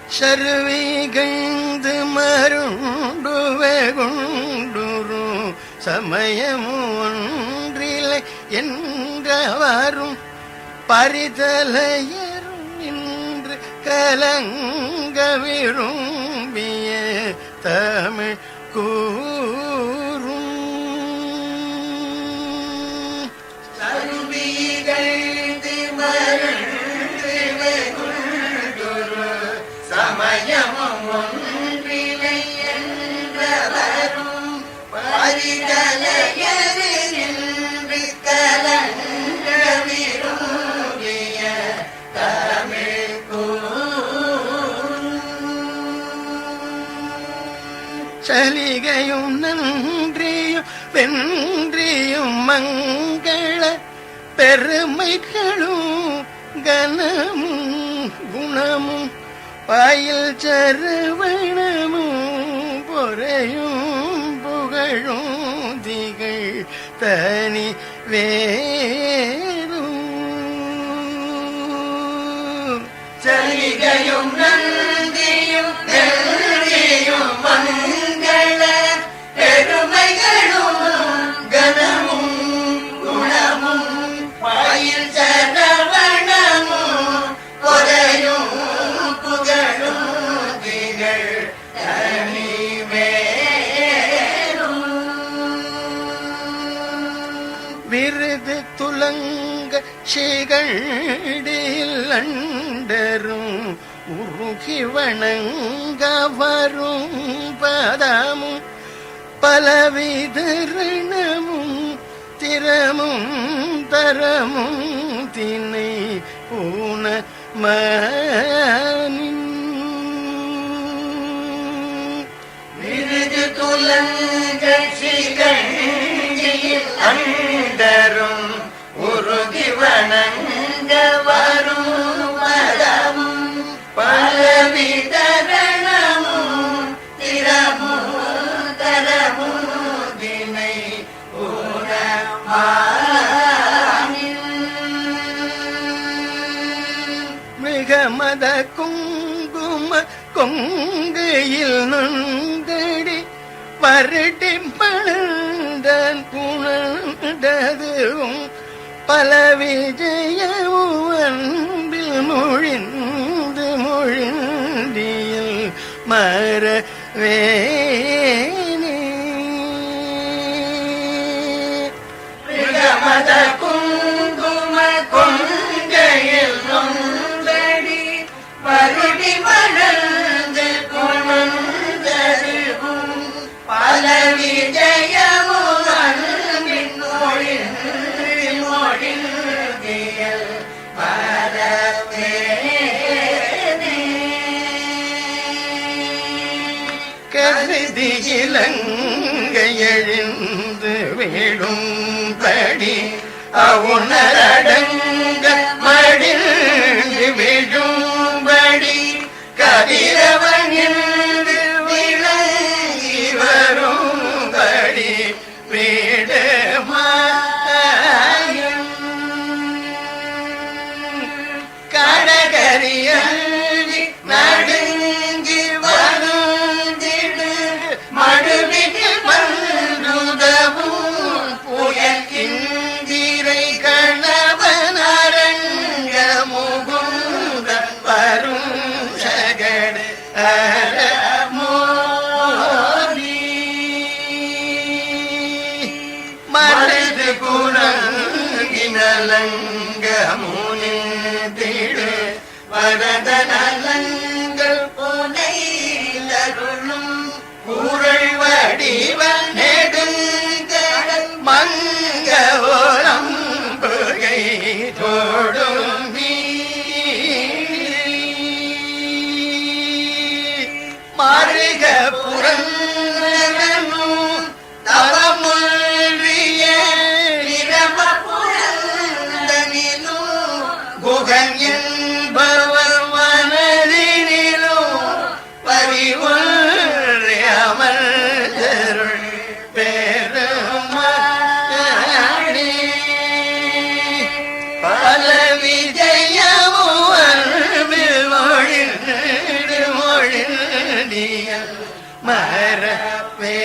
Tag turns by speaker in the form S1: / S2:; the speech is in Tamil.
S1: சருவிகழ்ந்து மருண்டு வெகுண்டுரு சமயமும் ஒன்றில்லை என்றவரும் பரிதலையரும் இன்று கலங்க விரும்பிய தமிழ் கூறும்
S2: சருவிகழ்ந்து மருண்டு வெகுண்டுரு சமயமும் ஒன்றில்லை என்றவரும் பரிதலையரின்று கலங்க விரும்பிய தமிழ் கூறும்
S1: சலிகையும் நன்றியும் வென்றியும் மங்கள பெருமைகளும் கனமும் குணமும் பாயில் சரவணமும் பொறையும் புகழும் திகழ் தனி வேறும்
S2: சலிகையும் நன்றியும் வென்றியும் மங்கள பெருமைகளும் கனமும் குணமும் பாயில் சரவணமும் பொறையும் புகழும் திகழ் தனி வேறும்
S1: விருது துலங்க சிகழ்டில் அண்டரும் உருகி வணங்க வரும் பதமும் பலவிதரணமும் திறமும் தரமும் தினை பூன மனின்
S2: விருது துலங்க சிகழ்டில் அண்டரும் உருகி வணங்க வரும் பதமும் பலவிதரணமும் திறமும் தரமும் தினை
S1: மிகமத குங்கும கொங்கையில் நுந்தடி பரட்டி பழந்தன் புணர்ந்ததும் பல விஜயமும் அன்பில் மொழிந்து மொழிந்தியில் மறவேனே
S2: மிகமத குங்கும கொங்கையில் நொந்தடி பருடி மணந்து புணர்ந்ததும் பல விஜயமும் அன்பின் மொழிந்து மொழிந்தியல் மறவேனே
S1: கருதி இலங்கை எழுந்து விழும்படி அவுணரடங்க மடிந்து விழும்படி கதிரவன் என்று விளங்கி வரும்படி வீடமாயம் கடகரியி நடுங்கி வருந்திடு மடுவிக்கு வந்துதவும் புயற்கிந்திரை கணவனரங்க முகுந்த வரும் சகட அரமோதி மருது குணங்கினலங்க முனிந்திடு வரத நலங்கள் புனைலருளும் குரல் வடிவ நெடுங்கடல் மங்க ஓரம்புகை தோடும் மருக புறந்தனும் தவமுள்ளிய
S2: பிரம புரந்தனிலும்
S1: குகன் என்பவர் மனதினிலும் பரிவுள் அமர்ந்தருள் மரப்பே